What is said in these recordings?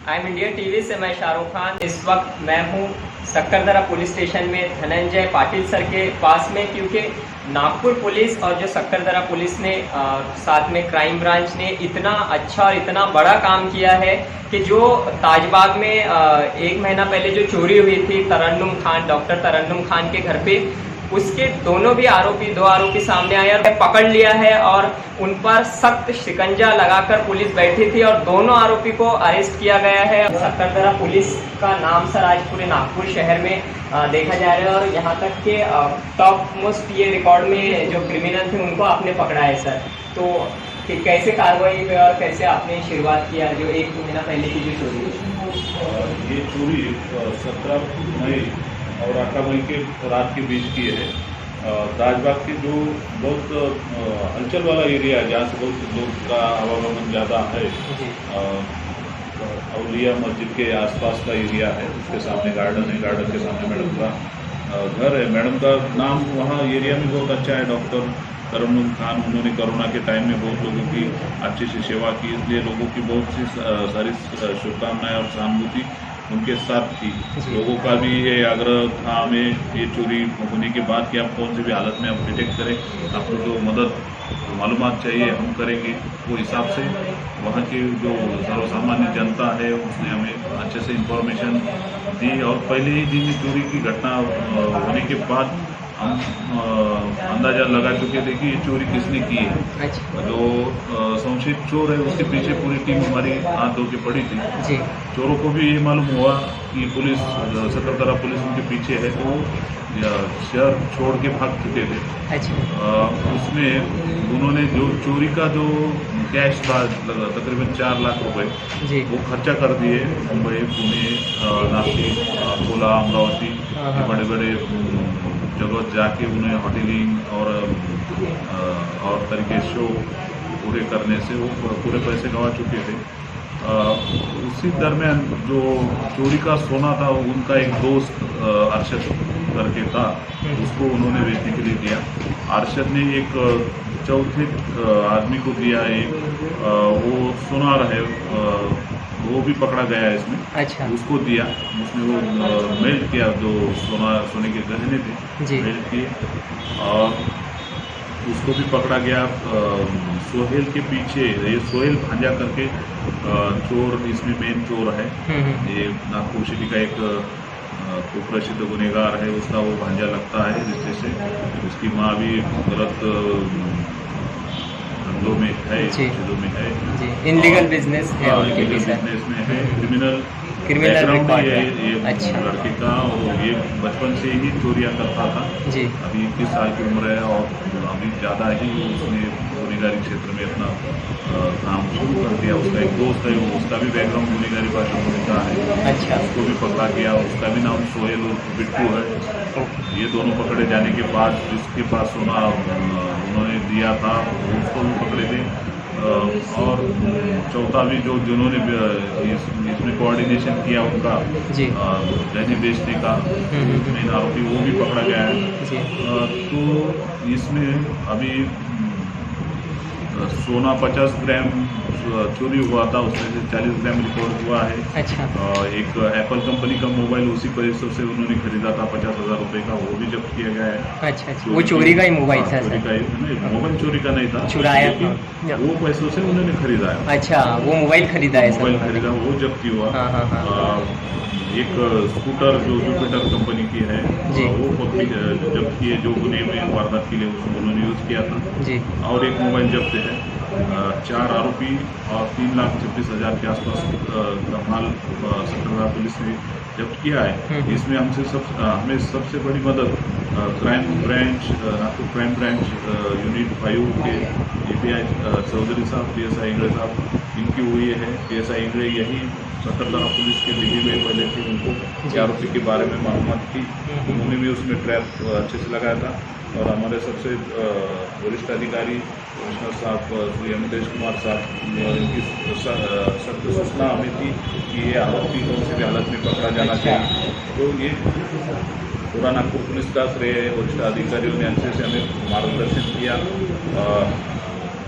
I am India TV से मैं शाहरुख खान। इस वक्त मैं हूँ सक्करदरा पुलिस स्टेशन में धनंजय पाटिल सर के पास में, क्योंकि नागपुर पुलिस और जो सक्करदरा पुलिस ने साथ में क्राइम ब्रांच ने इतना अच्छा और इतना बड़ा काम किया है कि जो ताजबाग में 1 महीना पहले जो चोरी हुई थी डॉक्टर तरन्नुम खान के घर पे, उसके दो आरोपी सामने आए और पकड़ लिया है और उन पर सख्त शिकंजा लगाकर पुलिस बैठी थी और दोनों आरोपी को अरेस्ट किया गया है। सक्करदरा पुलिस का नाम सर आज पूरे नागपुर शहर में देखा जा रहा है और यहाँ तक के टॉप मोस्ट ये रिकॉर्ड में जो क्रिमिनल थे उनको आपने पकड़ा है सर। तो कैसे कार्रवाई हुई और कैसे आपने शुरुआत किया जो 1 महीना पहले की जो चोरी हुई? ये चोरी 17 मई और 18 मई के रात के बीच की है। ताजबाग के जो बहुत हलचल वाला एरिया है, जहाँ से बहुत लोग का आवागमन ज़्यादा है, अवलिया मस्जिद के आसपास का एरिया है। उसके सामने गार्डन है, गार्डन के सामने मैडम का घर है। मैडम का नाम वहाँ एरिया में बहुत अच्छा है, डॉक्टर तरन्नुम खान। उन्होंने कोरोना के टाइम में बहुत लोगों की अच्छी सी सेवा की, इसलिए लोगों की बहुत सी सारी शुभकामनाएं और सहानुभूति उनके साथ थी। लोगों का भी ये आग्रह था हमें ये चोरी होने के बाद कि आप कौन सी भी हालत में आप डिटेक्ट करें, आपको जो मदद मालूमात चाहिए हम करेंगे। वो हिसाब से वहाँ की जो सर्वसामान्य जनता है उसने हमें अच्छे से इंफॉर्मेशन दी और पहले ही दिन चोरी की घटना होने के बाद हम अंदाज़ा लगा चुके थे कि ये चोरी किसने की है। जो संशयित चोर है उसके पीछे पूरी टीम हमारी हाथ धो के पड़ी थी जी। चोरों को भी ये मालूम हुआ कि पुलिस सक्करदरा पुलिस उनके पीछे है, तो शहर छोड़ के भाग चुके थे। उसमें उन्होंने जो चोरी का जो कैश था तकरीबन 4 लाख रुपए वो खर्चा कर दिए। मुंबई, पुणे, नासिक, अकोला, अमरावती बड़े बड़े जगह जाके उन्हें होटलिंग और तरीके शो पूरे करने से वो पूरे पैसे गंवा चुके थे। उसी दरमियान जो चोरी का सोना था उनका एक दोस्त अरशद करके था, उसको उन्होंने बेचने के लिए दिया। अरशद ने एक चौथे आदमी को दिया, एक वो सुनार है, वो भी पकड़ा गया है इसमें। अच्छा। उसको दिया, उसने वो मेल्ट किया, जो सोने के गहने थे मेल्ट किए और उसको भी पकड़ा गया। सोहेल के पीछे, ये सोहेल भांजा करके चोर इसमें मेन चोर है। ये नागपुर सिटी का एक कुप्रसिद्ध गुनहगार है, उसका वो भांजा लगता है रिश्ते से। उसकी माँ भी गलत धंधों में है, चीज़ों में है, इनलीगल बिजनेस है, इनलीगल बिजनेस में है, क्रिमिनल बैकग्राउंड है ये लड़के का। और ये बचपन से ही चोरियाँ करता था जी। अभी 21 साल की उम्र है और अभी ज़्यादा ही उसने गुनहगारी क्षेत्र में अपना काम शुरू कर दिया। उसका एक दोस्त है, उसका भी बैकग्राउंड गुनहगारी भाषा का है। अच्छा। उसको भी पकड़ा गया, उसका भी नाम सोहेल और बिट्टू है। ये दोनों पकड़े जाने के बाद जिसके पास सोना उन्होंने दिया था उसको भी पकड़े थे। और चौथा भी जिन्होंने इसमें कोऑर्डिनेशन किया उनका गहने बेचने का मेन आरोपी, वो भी पकड़ा गया है। तो इसमें अभी सोना 50 ग्राम चोरी हुआ था, उसमें से 40 ग्राम रिकॉर्ड हुआ है। अच्छा। एक एप्पल कंपनी का मोबाइल उसी परिसर से उन्होंने खरीदा था 50,000 रुपये का, वो भी जब्त किया गया है। अच्छा। वो चोरी का ही मोबाइल था? चोरी का ही, मोबाइल चोरी का नहीं था, चुराया था, वो पैसों से उन्होंने खरीदा है। अच्छा, वो मोबाइल खरीदा है? मोबाइल खरीदा, वो जब्ती हुआ। एक स्कूटर जो जुपिटर कंपनी की है वो जब्त की है, जो गुने में वारदात के लिए उसको उन्होंने यूज़ किया था जी। और एक मोबाइल जब्त है। 4 आरोपी और 3,26,000 के आसपास का माल सक्करदरा पुलिस ने जब्त किया है। इसमें हमें सबसे बड़ी मदद crime branch, Nagpur crime branch unit 5 के API चौधरी साहब, PSI इंगड़े साहब, इनकी हुई है। PSI इंगड़े यही सक्करदरा पुलिस के दिल्ली में पहले थी, उनको आरोपी के बारे में मालूमात थी, उन्होंने भी उसमें ट्रैप अच्छे से लगाया था। और हमारे सबसे वरिष्ठ अधिकारी कमिश्नर साहब श्री अमितेश कुमार साहब, इनकी सख्त सूचना हमें थी कि ये आरोपी को किसी भी हालत में पकड़ा जाना चाहिए। तो ये पूरा नागपुर पुलिस का श्रेय है। वरिष्ठ अधिकारियों ने अच्छे से हमें मार्गदर्शन किया।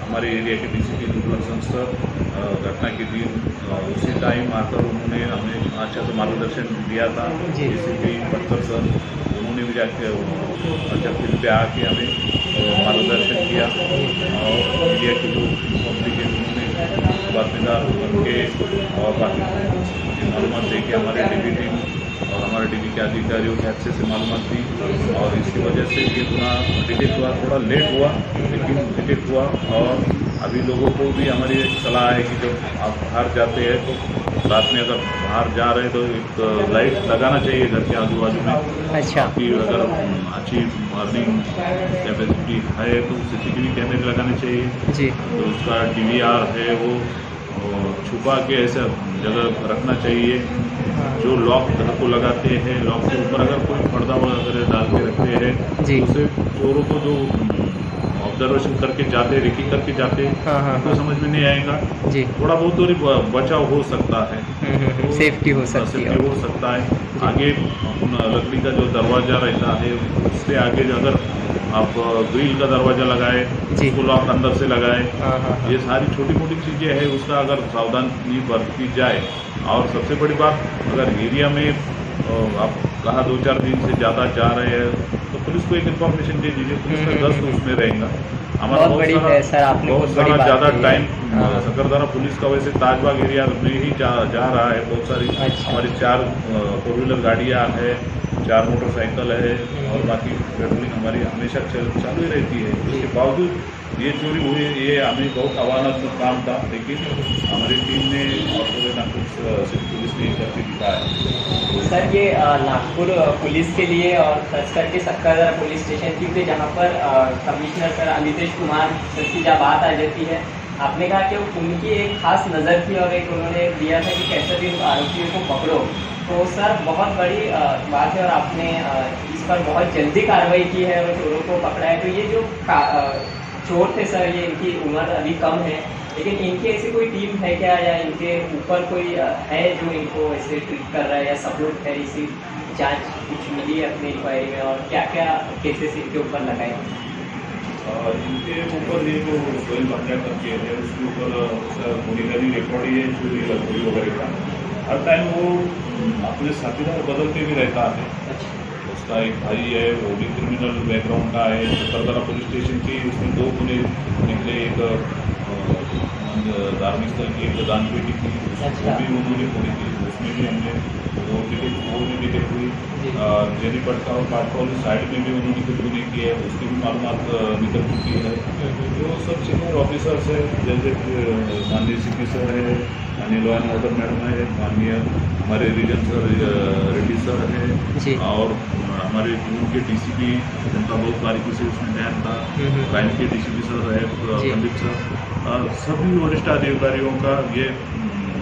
हमारे एरिया के DCP दुर्लभ सर घटना के दिन उसी टाइम आकर उन्होंने हमें अच्छा से मार्गदर्शन दिया था। जी। DCP पटकर सर उन्होंने भी जाके अच्छा फील्ड पे आके हमें मार्गदर्शन किया और मीडिया की जो पब्लिक है उन्होंने बातमीदार बन के और बाकी मालूमात दे के हमारे DB टीम और हमारे DB के अधिकारियों को अच्छे से मालूमात दी और इसकी वजह से ये थोड़ा डिटेक्ट हुआ, थोड़ा लेट हुआ लेकिन डिटेक्ट हुआ। और अभी लोगों को भी हमारी एक सलाह है कि जब आप बाहर जाते हैं तो रात में अगर बाहर जा रहे हैं तो एक लाइट लगाना चाहिए घर के आजू बाजू में। अच्छा। कि अगर अच्छी अर्निंग कैपेसिटी है तो CCTV कैमरे लगाने चाहिए। जी। तो उसका DVR है वो छुपा के ऐसा जगह रखना चाहिए। जो लॉक घर को लगाते हैं लॉक के ऊपर अगर कोई पर्दा वगैरह डाल के रखते हैं जी। उसे चोरों को जो ऑब्जर्वेशन करके जाते रेकी करके जाते हाँ। उनको समझ में नहीं आएगा। जी। थोड़ा बहुत तो बचाव हो सकता है, सेफ्टी हो सकती है। सेफ्टी हो सकता है। आगे लकड़ी का जो दरवाज़ा रहता है उससे आगे अगर आप ग्रिल का दरवाज़ा लगाए जी। उसको लॉक अंदर से लगाए। हाँ। ये सारी छोटी मोटी चीज़ें हैं उसका अगर सावधानी बरती जाए। और सबसे बड़ी बात अगर एरिया में आप कहा 2-4 दिन से ज़्यादा जा रहे हैं तो पुलिस को एक इन्फॉर्मेशन दे दीजिए, पुलिस का गश्त उसमें रहेगा। हमारा बहुत बड़ी है सर, आपने बहुत बहुत बड़ी सारा बात ज़्यादा कही है। टाइम हाँ। सकरदरा पुलिस का वैसे ताजबाग एरिया में ही जा रहा है। बहुत सारी अच्छा। हमारी 4 4 व्हीलर गाड़ियाँ हैं, 4 मोटरसाइकिल है और बाकी पेट्रोलिंग हमारी हमेशा चालू ही रहती है। इसके बावजूद ये चोरी हुई, ये हमें बहुत आह्वानात्मक काम था लेकिन हमारी टीम ने और पूरे नागपुर सिटी पुलिस ने करके दिखाया। सर ये नागपुर पुलिस के लिए और खास करके सक्करदरा पुलिस स्टेशन क्योंकि जहाँ पर commissioner sir Amitesh Kumar sir की जब बात आ जाती है, आपने कहा कि उनकी एक खास नज़र थी और एक उन्होंने दिया था कि कैसे भी उन आरोपियों को पकड़ो। तो सर बहुत बड़ी बात है और आपने इस पर बहुत जल्दी कार्रवाई की है और चोरों को पकड़ा है। तो ये जो चोर थे सर, ये इनकी उम्र अभी कम है लेकिन इनकी ऐसी कोई टीम है क्या या इनके ऊपर कोई है जो इनको ऐसे ट्रीट कर रहा है या सब लोग है इसी जांच कुछ मिली है अपनी इंक्वायरी में और क्या क्या केसेस इनके ऊपर लगाए? इनके ऊपर ये जो कोई हत्या करके है उसके ऊपर गुनेगारी रिकॉर्ड ही है, चोरी वगैरह का। हर टाइम वो अपने साथीदार बदलते भी रहता है। उसका एक भाई है वो भी क्रिमिनल बैकग्राउंड का है। सक्करदरा पुलिस स्टेशन की उसमें 2 गुने निकले, एक धार्मिक स्थल की, एक दान पेटी की, वो भी उन्होंने पूरी की, उसमें भी हमने वो भी डिटेक्ट हुई। जेनीपट और पाटकौली साइड में भी उन्होंने कुछ गुने किए हैं, उसकी भी मालूमात निकल चुकी है। जो सब सीनियर ऑफिसर्स है जैसे माननीय CP सर है, माननीय लॉ एंड ऑर्डर मैडम है, माननीय हमारे रीजन सर रेड्डी सर है और हमारे जून के DCP उनका बहुत बारीकी से उसमें ध्यान था। क्राइम के DCP सर है पंडित सर, सभी वरिष्ठ अधिकारियों का ये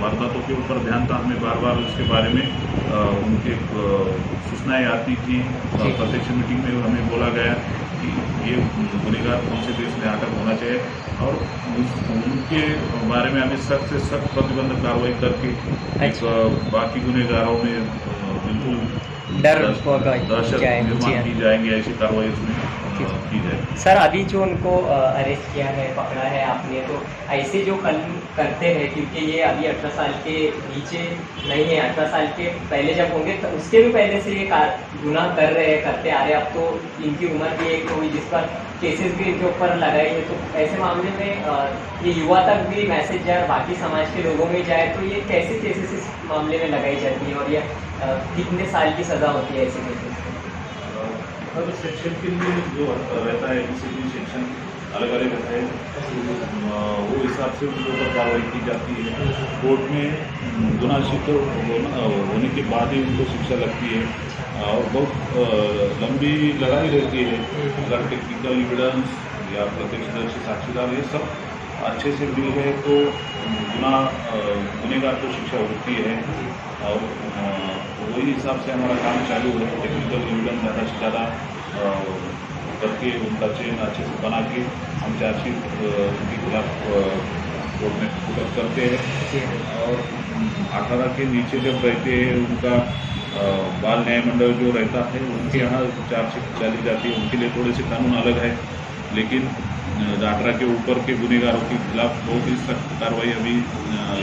वारदातों के ऊपर ध्यान था। हमें बार बार उसके बारे में उनके सूचनाएँ आती थी। प्रत्यक्ष मीटिंग में हमें बोला गया कि ये गुनहगार कौन से देश में अटक होना चाहिए और उनके बारे में हमें सख्त से सख्त प्रतिबंधक कार्रवाई करके बाकी गुनहगारों में बिल्कुल दहशत निर्माण की जाएंगे, ऐसी कार्रवाई उसमें की जाए। सर अभी जो उनको अरेस्ट किया है, पकड़ा है आपने, तो ऐसे जो करते हैं क्योंकि ये अभी 18 साल के नीचे नहीं है, 18 साल के पहले जब होंगे तो उसके भी पहले से ये गुनाह कर रहे हैं, करते आ रहे हैं। अब तो इनकी उम्र भी एक हुई जिस पर केसेस भी इनके ऊपर लगाई है। तो ऐसे मामले में ये युवा तक भी मैसेज जाए और बाकी समाज के लोगों में जाए तो ये कैसे केसेस इस मामले में लगाई जाती है और ये कितने साल की सज़ा होती है ऐसे केसेस? हर सेक्शन के लिए जो रहता है किसी सेक्शन अलग अलग रहता है, वो हिसाब से उनके ऊपर कार्रवाई की जाती है। कोर्ट में गुनाशित होने के बाद ही उनको शिक्षा लगती है और बहुत लंबी लड़ाई रहती है। अगर टेक्निकल एविडेंस या प्रत्यक्षदर्शी साक्षीदार ये सब अच्छे से मिल गए तो गुनहगार को शिक्षा होती है और वही हिसाब से हमारा काम चालू है। टेक्निकल एविडेंस ज़्यादा से ज़्यादा करके उनका चेन अच्छे से बना के हम चार्जशीट उनके खिलाफ कोर्ट में पुटअप करते हैं और 18 के नीचे जब रहते हैं उनका बाल न्याय मंडल जो रहता है उनके यहाँ चार्जशीट चली जाती है। उनके लिए थोड़े से कानून अलग है लेकिन 18 के ऊपर के गुनहगारों के खिलाफ बहुत ही सख्त कार्रवाई अभी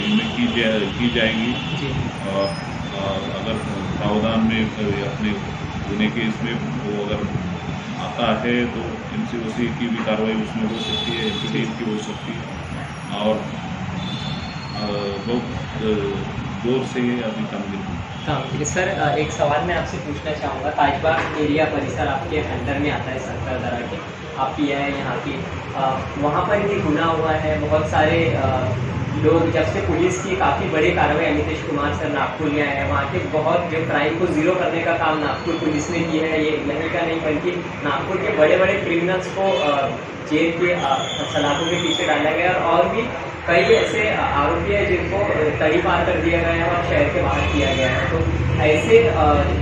इनमें की जाएगी। जी और अगर प्रावधान में अपने गुने के इसमें वो अगर आता है तो MCOC की भी कार्रवाई उसमें हो सकती है, MPDF की हो सकती है और बहुत जोर से ये अभी काम ठीक है सर, एक सवाल मैं आपसे पूछना चाहूँगा। ताजबाग एरिया परिसर आपके अंडर में आता है सक्करदरा के, आप पी है यहाँ की, वहाँ पर भी गुना हुआ है। बहुत सारे लोग, जब से पुलिस की काफ़ी बड़ी कार्रवाई नीतीश कुमार सर नागपुर में आए हैं, वहाँ के बहुत जो क्राइम को ज़ीरो करने का काम नागपुर पुलिस ने किया है। ये यहीं का नहीं बल्कि नागपुर के बड़े बड़े क्रिमिनल्स को जेल के सलाखों के पीछे डाला गया और भी कई ऐसे आरोपी है जिनको तड़ी पार कर दिया गया है और शहर के बाहर किया गया है। तो ऐसे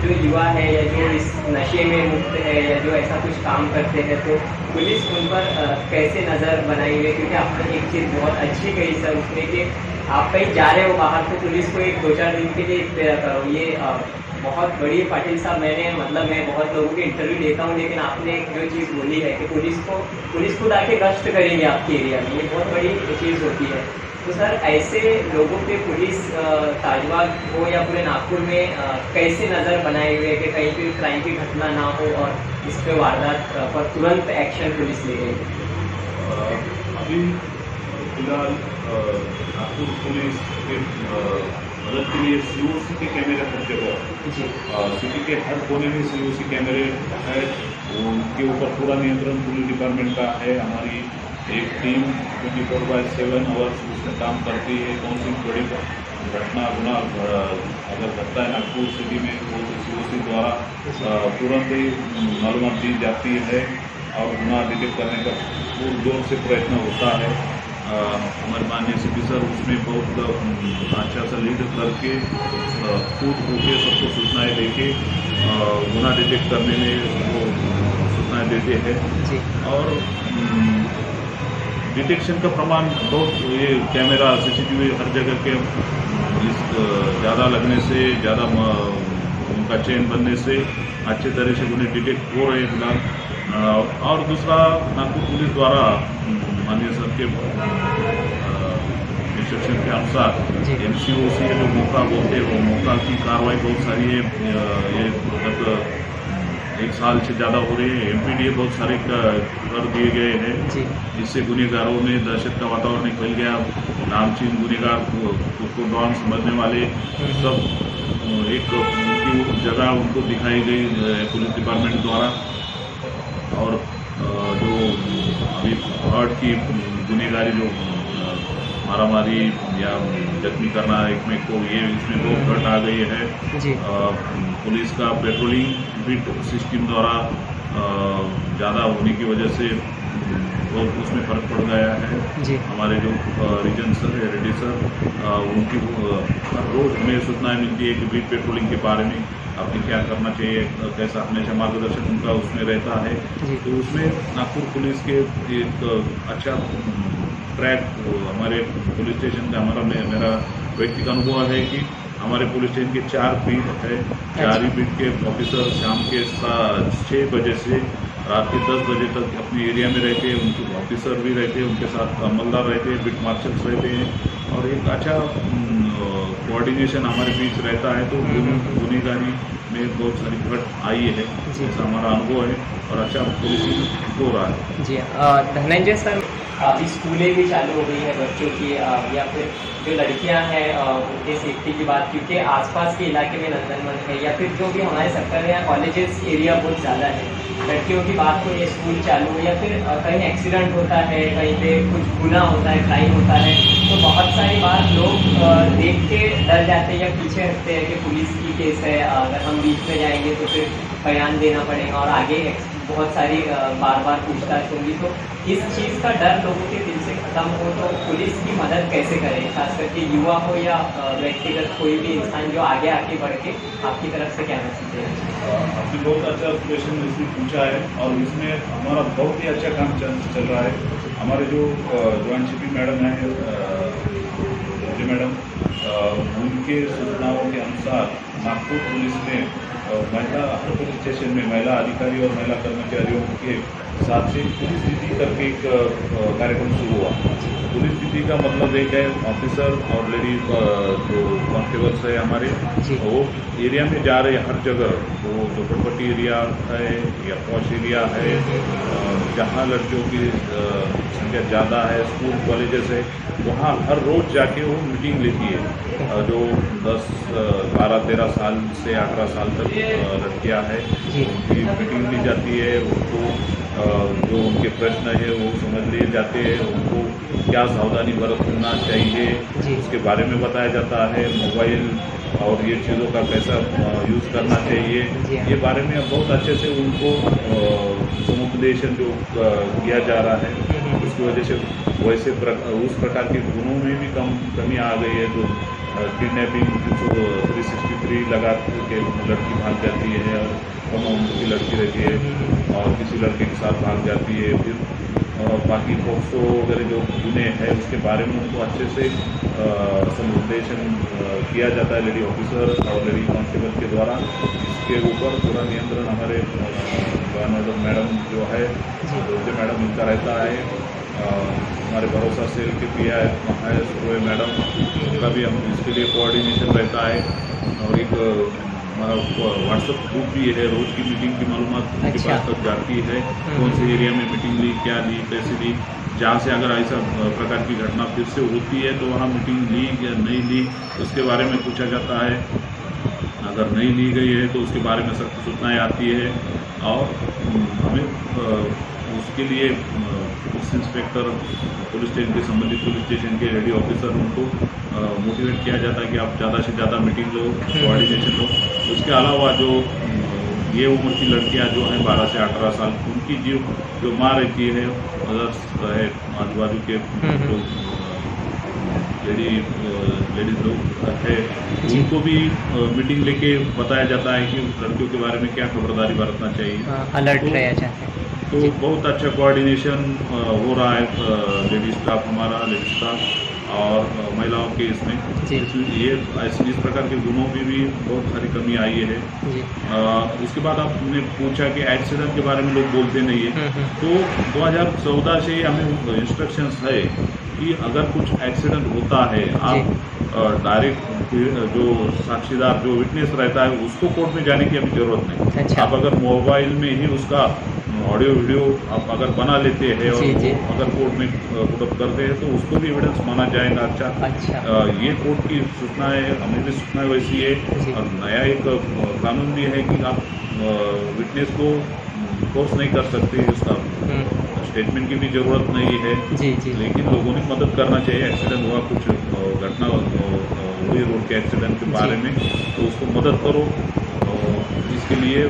जो युवा है या जो इस नशे में मुक्त है या जो ऐसा कुछ काम करते हैं, तो पुलिस उन पर कैसे नज़र बनाई हुई है? क्योंकि आपने एक चीज़ बहुत अच्छी कही सर उसने कि आप कहीं जा रहे हो बाहर तो पुलिस को एक 2-4 दिन के लिए इत्तला करो। ये बहुत बड़ी पाटिल साहब, मैं बहुत लोगों के इंटरव्यू देता हूँ, लेकिन आपने जो चीज़ बोली है कि पुलिस खुद आके गश्त करेंगे आपके एरिया में, ये बहुत बड़ी चीज़ होती है। तो सर ऐसे लोगों पे पुलिस ताजबाग हो या पूरे नागपुर में कैसे नज़र बनाए हुए है कि कहीं भी क्राइम की घटना ना हो और इस पे वारदात पर तुरंत एक्शन पुलिस ले गई? अभी फिलहाल नागपुर पुलिस के मदद के लिए COC के कैमरे हर जगह, सिटी के हर कोने में COC कैमरे है, उनके ऊपर पूरा नियंत्रण पुलिस डिपार्टमेंट का है। हमारी एक टीम 24/7 आवर्स उसमें काम करती है। कौन सी बड़ी घटना गुना अगर घटता है नागपुर सिटी में तो COC द्वारा तुरंत ही मालूमात दी जाती है और गुना डिटेक्ट करने का पूर्ण जोर से प्रयत्न होता है। हमारे माननीय CP सर उसमें बहुत अच्छा सा लीड करके खुद होके सबको सूचनाएं देके गुना डिटेक्ट करने में वो सूचनाएं देते हैं और डिटेक्शन का प्रमाण बहुत, ये कैमरा CCTV हर जगह के इस ज़्यादा लगने से, ज़्यादा उनका चेन बनने से अच्छे तरह से उन्हें डिटेक्ट हो रहे हैं फिलहाल। और दूसरा नागपुर पुलिस द्वारा माननीय सर के इंस्ट्रक्शन के अनुसार MCOC जो मौका बोलते हैं वो मौका की कार्रवाई बहुत सारी है। ये मतलब 1 साल से ज़्यादा हो रही है। MPDF बहुत सारे कर दिए गए हैं, जिससे गुनहगारों में दहशत का वातावरण फैल गया। नामचीन गुनहगार को डॉन समझने वाले सब एक उनकी जगह उनको दिखाई गई पुलिस डिपार्टमेंट द्वारा। और जो अभी फ्रॉड की गुनहगारी जो मारामारी या जख्मी करना एक में को, ये इसमें बहुत घट आ गई है। पुलिस का पेट्रोलिंग भी सिस्टम द्वारा ज़्यादा होने की वजह से बहुत उसमें फ़र्क पड़ गया है। हमारे जो रीजन सर है, रेड्डी सर, उनकी रोज़ हमें सूचनाएं मिलती है कि बीट पेट्रोलिंग के बारे में आपने क्या करना चाहिए, कैसा हमेशा मार्गदर्शन उनका उसमें रहता है। तो उसमें नागपुर पुलिस के एक अच्छा ट्रैक हमारे पुलिस स्टेशन का मेरा व्यक्तिगत अनुभव है कि हमारे पुलिस स्टेशन के 4 बीट है। 4 ही बीट के ऑफिसर शाम के 6 बजे से रात के 10 बजे तक अपने एरिया में रहते हैं। उनके ऑफिसर भी रहते हैं, उनके साथ अमलदार रहते हैं, बीट मार्शल्स रहते हैं और एक अच्छा कोऑर्डिनेशन हमारे बीच रहता है। तो गुनहगारी में बहुत सारी घट आई है, ऐसा हमारा अनुभव है और अच्छा पुलिसिंग हो रहा है। जी धनंजय सर, अभी स्कूलें भी चालू हो गई है बच्चों की, या फिर जो लड़कियां हैं उनके सेफ्टी की बात, क्योंकि आसपास के इलाके में नंदनवन है या फिर जो भी हमारे सेक्टर है कॉलेजेस एरिया बहुत ज़्यादा है, लड़कियों की बात हो, ये स्कूल चालू हो या फिर कहीं एक्सीडेंट होता है, कहीं पे कुछ गुना होता है, क्राइम होता है, तो बहुत सारी बार लोग देख के डर जाते हैं या पीछे हटते हैं कि पुलिस की केस है, अगर हम बीच में जाएंगे तो फिर बयान देना पड़ेगा और आगे बहुत सारी बार पूछताछ होगी। तो इस चीज़ का डर लोगों के दिल से खत्म हो तो पुलिस की मदद कैसे करें, खास करके युवा हो या व्यक्तिगत कोई भी इंसान जो आगे आके बढ़ के आपकी तरफ से क्या मैसेज है? आपने बहुत अच्छा क्वेश्चन इसमें पूछा है और इसमें हमारा बहुत ही अच्छा काम चल रहा है। हमारे जो जॉइंट CP मैडम हैं, मैडम, उनके सूचनाओं के अनुसार नागपुर पुलिस ने महिला हर पुलिस स्टेशन में महिला अधिकारी और महिला कर्मचारियों के साथ से पुलिस दीदी करके एक कार्यक्रम शुरू हुआ। पुलिस दीदी का मतलब एक है ऑफिसर और लेडी जो कॉन्स्टेबल्स है हमारे, वो एरिया में जा रहे हर जगह, वो झोपड़पट्टी एरिया है या पॉश एरिया है, जहाँ लड़कियों की संख्या ज़्यादा है, स्कूल कॉलेजेस है, वहाँ हर रोज़ जाके वो मीटिंग लेती है। जो 10, 12, 13 साल से 18 साल तक लड़कियाँ हैं, उनकी मीटिंग ली जाती है। उनको जो उनके प्रश्न है वो समझ लिए जाते हैं, उनको क्या सावधानी बरतना चाहिए उसके बारे में बताया जाता है। मोबाइल और ये चीज़ों का कैसा यूज़ करना चाहिए, ये बारे में बहुत अच्छे से उनको समुपदेशन जो किया जा रहा है। उसकी वजह से वैसे उस प्रकार के गुणों में भी कमी आ गई है। जो किडनैपिंग 363 लगा के लड़की भाग जाती है और उनकी लड़की रहती है और किसी लड़के के साथ भाग जाती है, फिर बाकी पोक्सो वगैरह जो गुने हैं उसके बारे में उनको अच्छे से समुपदेशन किया जाता है लेडी ऑफिसर और लेडी कांस्टेबल के द्वारा। इसके ऊपर पूरा नियंत्रण हमारे मैडम जो है, रोजे मैडम इनका रहता है। हमारे भरोसा सेल के PI है सुरभि मैडम, उनका भी हम इसके लिए कोऑर्डिनेशन रहता है। और एक व्हाट्सएप ग्रुप भी है, रोज़ की मीटिंग की मालूमात उनके पास तक जाती है, कौन से एरिया में मीटिंग ली, क्या ली, कैसे ली। जहाँ से अगर ऐसा प्रकार की घटना फिर से होती है तो वहाँ मीटिंग ली या नहीं ली उसके बारे में पूछा जाता है। अगर नहीं ली गई है तो उसके बारे में सख्त सूचनाएँ आती है और हमें उसके लिए पुलिस इंस्पेक्टर, पुलिस स्टेशन के संबंधित पुलिस स्टेशन के लेडी ऑफिसर, उनको मोटिवेट किया जाता है कि आप ज़्यादा से ज़्यादा मीटिंग लो, कोऑर्डिनेशन लो। उसके अलावा जो ये उम्र की लड़कियां जो हैं 12 से 18 साल, उनकी जो माँ रहती है, अदर्स है, आजू बाजू के जो लेडीज लोग है, उनको भी मीटिंग लेके बताया जाता है कि लड़कियों के बारे में क्या खबरदारी बरतना चाहिए, अलर्ट रहे जाते हैं। तो बहुत अच्छा कोऑर्डिनेशन हो रहा है लेडी स्टाफ हमारा, लेडी स्टाफ और महिलाओं के इसमें ये इस प्रकार के गुणों में भी बहुत सारी कमी आई है। उसके बाद आपने पूछा कि एक्सीडेंट के बारे में लोग बोलते नहीं है, तो 2014 से हमें इंस्ट्रक्शंस है कि अगर कुछ एक्सीडेंट होता है, आप डायरेक्ट जो साक्षीदार जो विटनेस रहता है उसको कोर्ट में जाने की अभी जरूरत नहीं। अच्छा। आप अगर मोबाइल में ही उसका ऑडियो वीडियो आप अगर बना लेते हैं और अगर कोर्ट में पुटअप करते हैं तो उसको भी एविडेंस माना जाएगा। अच्छा। ये कोर्ट की सूचना है, हमें भी सूचना वैसी है। और नया एक कानून भी है कि आप विटनेस को फोर्स नहीं कर सकते, उसका स्टेटमेंट की भी जरूरत नहीं है। लेकिन लोगों ने मदद करना चाहिए। एक्सीडेंट हुआ, कुछ घटना हुई रोड के एक्सीडेंट के बारे में, तो उसको मदद करो। इसके लिए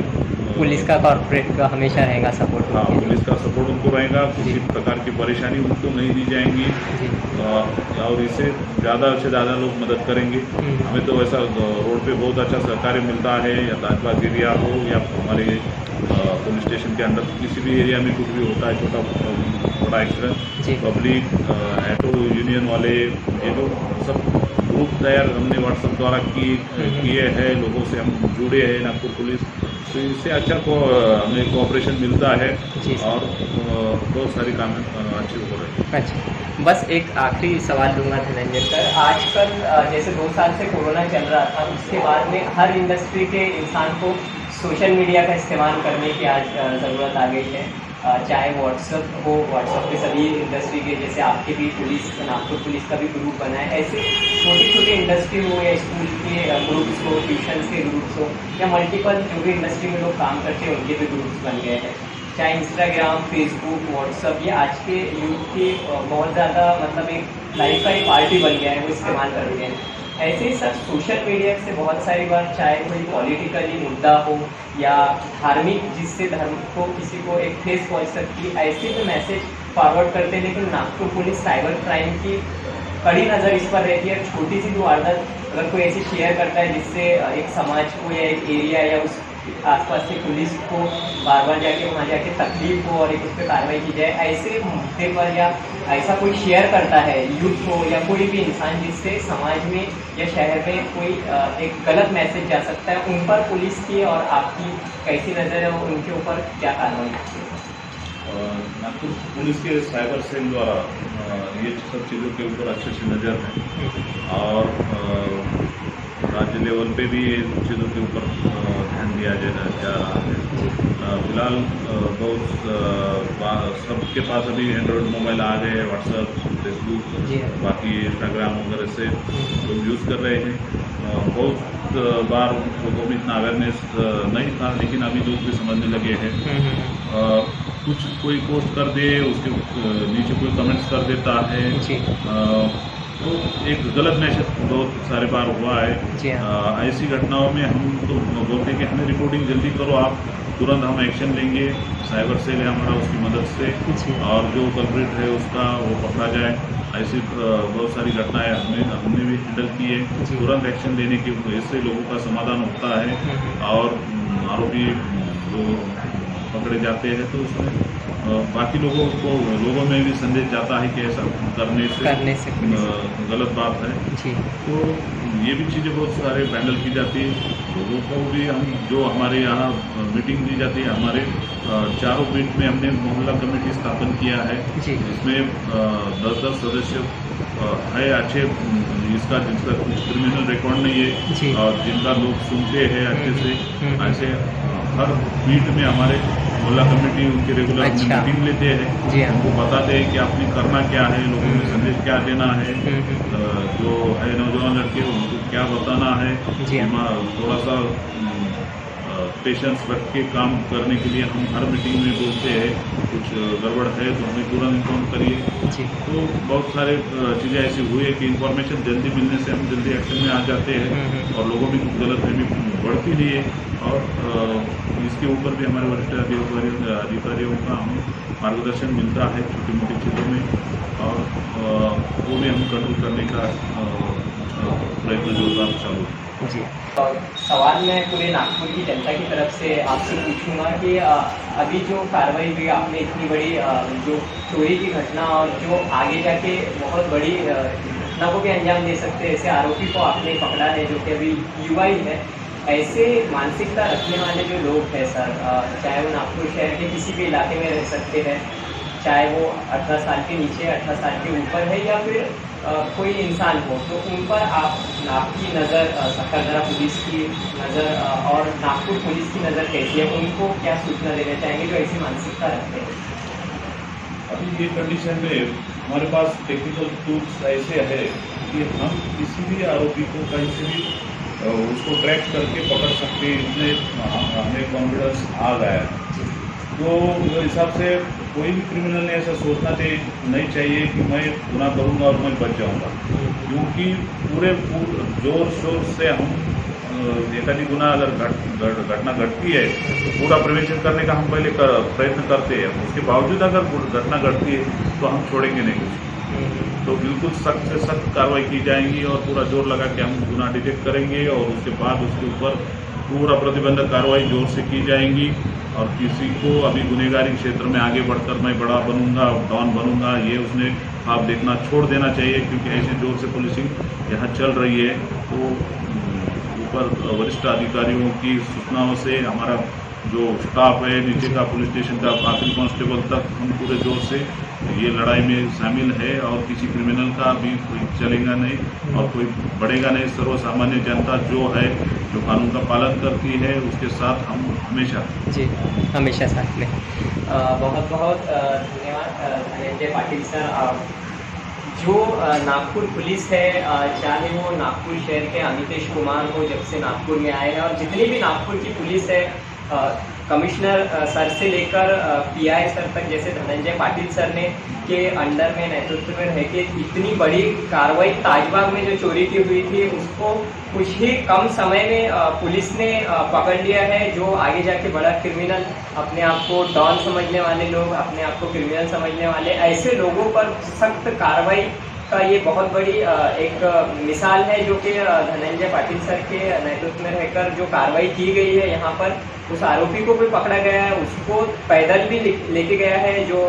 पुलिस का, कॉर्पोरेट का हमेशा रहेगा सपोर्ट। हाँ, पुलिस का सपोर्ट उनको रहेगा, किसी प्रकार की परेशानी उनको नहीं दी जाएंगी और इससे ज़्यादा से ज़्यादा लोग मदद करेंगे। हमें तो ऐसा रोड पे बहुत अच्छा सहकार्य मिलता है, या दाजबाग एरिया हो या हमारे पुलिस स्टेशन के अंदर किसी भी एरिया में कुछ भी होता है छोटा बड़ा एक्सीडेंट, पब्लिक ऑटो यूनियन वाले ये लोग सब ग्रुप तैयार हमने व्हाट्सएप द्वारा किए हैं, लोगों से हम जुड़े हैं नागपुर पुलिस, तो इससे अच्छा हमें कोऑपरेशन मिलता है और बहुत सारी काम अच्छे हो रहे हैं। अच्छा, बस एक आखिरी सवाल लूँगा धनंजय सर। आजकल जैसे 2 साल से कोरोना चल रहा था, उसके बाद में हर इंडस्ट्री के इंसान को सोशल मीडिया का इस्तेमाल करने की आज ज़रूरत आ गई है। चाहे व्हाट्सअप हो, व्हाट्सअप पे सभी इंडस्ट्री के, जैसे आपके भी पुलिस, नागपुर पुलिस का भी ग्रुप बना है, ऐसे छोटी छोटी इंडस्ट्री हो या स्कूल के ग्रुप्स हो, ट्यूशन के ग्रुप्स हो या मल्टीपल जो भी इंडस्ट्री में लोग काम करते हैं उनके भी ग्रुप्स बन गए हैं। चाहे इंस्टाग्राम, फेसबुक, व्हाट्सअप, ये आज के यूथ की बहुत ज़्यादा मतलब एक लाइफ का एक पार्टी बन गया है, वो इस्तेमाल करते हैं। ऐसे ही सर सोशल मीडिया से बहुत सारी बार, चाहे कोई पॉलिटिकली मुद्दा हो या धार्मिक, जिससे धर्म को किसी को एक ठेस पहुंच सकती है, ऐसे में मैसेज फॉरवर्ड करते हैं। लेकिन नागपुर पुलिस साइबर क्राइम की कड़ी नज़र इस पर रहती है। छोटी सी जो वारदात अगर कोई ऐसे शेयर करता है जिससे एक समाज को या एक एरिया या उस आसपास की पुलिस को बार बार जाके वहाँ जाके तकलीफ हो और एक उस पर कार्रवाई की जाए, ऐसे मुद्दे पर या ऐसा कोई शेयर करता है यूथ को या कोई भी इंसान जिससे समाज में या शहर में कोई एक गलत मैसेज जा सकता है, उन पर पुलिस की और आपकी कैसी नज़र है, उनके ऊपर क्या कार्रवाई होती है? नागपुर पुलिस के साइबर सेल द्वारा ये सब चीज़ों के ऊपर अच्छे से नज़र है और राज्य लेवल पे भी ये चीज़ों के ऊपर ध्यान दिया जा रहा है। फिलहाल बहुत सबके पास अभी एंड्रॉयड मोबाइल आ गए हैं, व्हाट्सएप, फेसबुक, बाकी इंस्टाग्राम वगैरह से लोग यूज़ कर रहे हैं। बहुत बार लोगों में इतना अवेयरनेस नहीं था, लेकिन अभी लोग भी समझने लगे हैं। कुछ कोई पोस्ट कर दे, उसके नीचे कोई कमेंट्स कर देता है, तो एक गलत मैसेज बहुत सारे बार हुआ है। ऐसी घटनाओं में हम तो बोलते हैं कि हमें रिपोर्टिंग जल्दी करो, आप तुरंत हम एक्शन लेंगे। साइबर सेल है हमारा, उसकी मदद से और जो कल्प्रिट है उसका वो पकड़ा जाए। ऐसी बहुत सारी घटनाएं हमने भी हैंडल की है। तुरंत एक्शन लेने की वजह से लोगों का समाधान होता है और आरोपी जो पकड़े जाते हैं, तो उसमें बाकी लोगों में भी संदेश जाता है कि ऐसा करने से गलत बात है। तो ये भी चीज़ें बहुत सारे हैंडल की जाती है। लोगों को भी हम जो हमारे यहाँ मीटिंग दी जाती है, हमारे चारों बीट में हमने मोहल्ला कमेटी स्थापन किया है, जिसमें 10-10 सदस्य है अच्छे, जिसका कुछ क्रिमिनल रिकॉर्ड नहीं है और जिनका लोग सुनते हैं अच्छे से। ऐसे हर बीट में हमारे मोहल्ला कमेटी उनके रेगुलर मीटिंग लेते हैं, उनको बताते हैं कि आपने करना क्या है, लोगों में संदेश क्या देना है, जो है नौजवान लड़के उनको क्या बताना है। थोड़ा सा पेशेंस रख के काम करने के लिए हम हर मीटिंग में बोलते हैं, कुछ गड़बड़ है तो हमें तुरंत इन्फॉर्म करिए। तो बहुत सारे चीज़ें ऐसी हुई है कि इंफॉर्मेशन जल्दी मिलने से हम जल्दी एक्शन में आ जाते हैं और लोगों में कुछ गलतफहमी बढ़ती नहीं है। और इसके ऊपर भी हमारे वरिष्ठ अधिकारियों का हम मार्गदर्शन मिलता है छोटी मोटी चीज़ों में, और वो भी हम कंट्रोल करने का प्रयत्न जोरदार चालू है। और सवाल मैं पूरे नागपुर की जनता की तरफ से आपसे पूछूंगा कि अभी जो कार्रवाई हुई, आपने इतनी बड़ी जो चोरी की घटना और जो आगे जाके बहुत बड़ी घटना को भी अंजाम दे सकते हैं, ऐसे आरोपी को आपने पकड़ा है जो कि अभी युवा ही है। ऐसे मानसिकता रखने वाले जो लोग हैं सर, चाहे वो नागपुर शहर के किसी भी इलाके में रह सकते हैं, चाहे वो 18 साल के नीचे 18 साल के ऊपर है या फिर कोई इंसान हो, तो उन पर आपकी नज़र, सक्करदरा पुलिस की नज़र और नागपुर पुलिस की नज़र कैसी है? उनको क्या सूचना देना चाहेंगे जो ऐसी मानसिकता रखते हैं? अभी ये कंडीशन में हमारे पास टेक्निकल टूल्स ऐसे है कि हम किसी भी आरोपी को कहीं से भी उसको ट्रैक करके पकड़ सकते हैं। इसमें हमें कॉन्फिडेंस आ गया है। तो उस हिसाब से कोई भी क्रिमिनल ने ऐसा सोचना नहीं चाहिए कि मैं गुनाह करूंगा और मैं बच जाऊंगा, क्योंकि पूरे जोर शोर से हम एकाधी गुनाह अगर घटना घटती है तो पूरा प्रिवेंशन करने का हम पहले प्रयत्न करते हैं। उसके बावजूद अगर घटना घटती है तो हम छोड़ेंगे नहीं कुछ, तो बिल्कुल सख्त से सख्त कार्रवाई की जाएंगी और पूरा जोर लगा के हम गुनाह डिटेक्ट करेंगे और उसके बाद उसके ऊपर पूरा प्रतिबंधक कार्रवाई जोर से की जाएंगी। और किसी को अभी गुनहगारी क्षेत्र में आगे बढ़कर मैं बड़ा बनूंगा, डॉन बनूंगा, ये उसने आप देखना छोड़ देना चाहिए, क्योंकि ऐसे जोर से पुलिसिंग यहाँ चल रही है। तो ऊपर वरिष्ठ अधिकारियों की सूचनाओं से हमारा जो स्टाफ है नीचे का पुलिस स्टेशन का आखिरी कांस्टेबल तक हम पूरे जोर से ये लड़ाई में शामिल है और किसी क्रिमिनल का भी कोई चलेगा नहीं और कोई बढ़ेगा नहीं। सर्वसामान्य जनता जो है, जो कानून का पालन करती है, उसके साथ हम हमेशा साथ में। बहुत बहुत धन्यवाद धनंजय पाटिल सर। जो नागपुर पुलिस है, चाहे वो नागपुर शहर के अमितेश कुमार हो जब से नागपुर में आए हैं, और जितनी भी नागपुर की पुलिस है, कमिश्नर सर से लेकर पीआई सर तक, जैसे धनंजय पाटिल सर ने के अंडर में नेतृत्व में रह के इतनी बड़ी कार्रवाई ताजबाग में जो चोरी की हुई थी उसको कुछ ही कम समय में पुलिस ने पकड़ लिया है। जो आगे जाके बड़ा क्रिमिनल, अपने आप को डॉन समझने वाले लोग, अपने आप को क्रिमिनल समझने वाले, ऐसे लोगों पर सख्त कार्रवाई का ये बहुत बड़ी एक मिसाल है, जो कि धनंजय पाटिल सर के नेतृत्व में रहकर जो कार्रवाई की गई है यहाँ पर। उस आरोपी को भी पकड़ा गया है, उसको पैदल भी लेके गया है, जो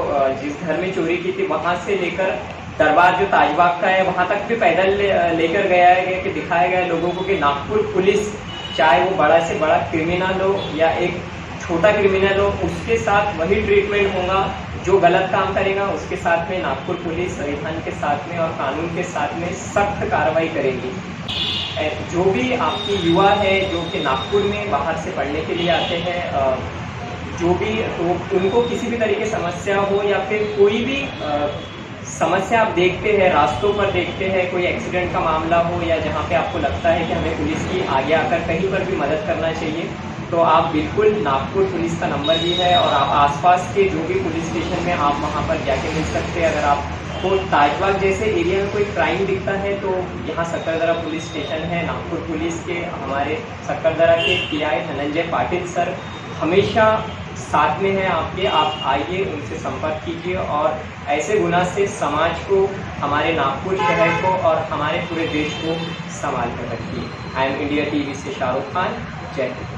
जिस घर में चोरी की थी वहाँ से लेकर दरबार जो ताजबाग का है वहाँ तक भी पैदल लेकर गया है, कि दिखाया गया है लोगों को कि नागपुर पुलिस, चाहे वो बड़ा से बड़ा क्रिमिनल हो या एक छोटा क्रिमिनल हो, उसके साथ वही ट्रीटमेंट होगा। जो गलत काम करेगा उसके साथ में नागपुर पुलिस संविधान के साथ में और कानून के साथ में सख्त कार्रवाई करेगी। जो भी आपकी युवा है जो कि नागपुर में बाहर से पढ़ने के लिए आते हैं, जो भी उनको किसी भी तरह की समस्या हो या फिर कोई भी समस्या आप देखते हैं, रास्तों पर देखते हैं, कोई एक्सीडेंट का मामला हो या जहाँ पे आपको लगता है कि हमें पुलिस की आगे आकर कहीं पर भी मदद करना चाहिए, तो आप बिल्कुल, नागपुर पुलिस का नंबर भी है और आप आसपास के जो भी पुलिस स्टेशन में आप वहाँ पर जाके मिल सकते हैं। अगर आपको ताजबाग जैसे एरिया में कोई क्राइम दिखता है तो यहाँ सक्करदरा पुलिस स्टेशन है। नागपुर पुलिस के हमारे सक्करदरा के PI धनंजय पाटिल सर हमेशा साथ में है आपके। आप आइए, उनसे संपर्क कीजिए और ऐसे गुनाह से समाज को, हमारे नागपुर शहर को और हमारे पूरे देश को संभाल कर रखिए। IM इंडिया TV से शाहरुख खान, जय हिंद।